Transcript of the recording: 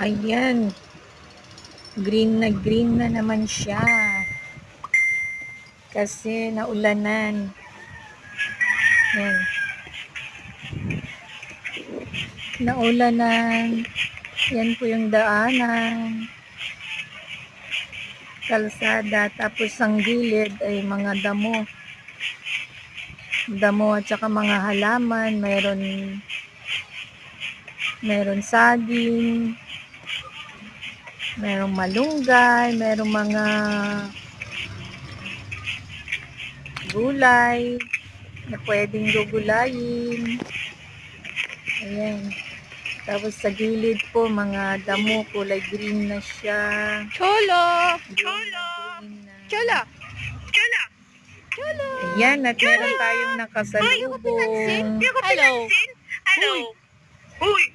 Ayan, green na naman siya. Kasi naulanan. Ayan. Naulanan. Yan po yung daanan. Kalsada. Tapos ang gilid ay mga damo. Damo at saka mga halaman. Meron saging. Merong malunggay. Merong mga gulay na pwedeng gugulayin. Ayan. Tapos sa gilid po, mga damo, kulay green na siya. Cholo! Green na. Cholo! Cholo! Ayan, at meron tayong nakasalubong. Hello! Hello. Uy!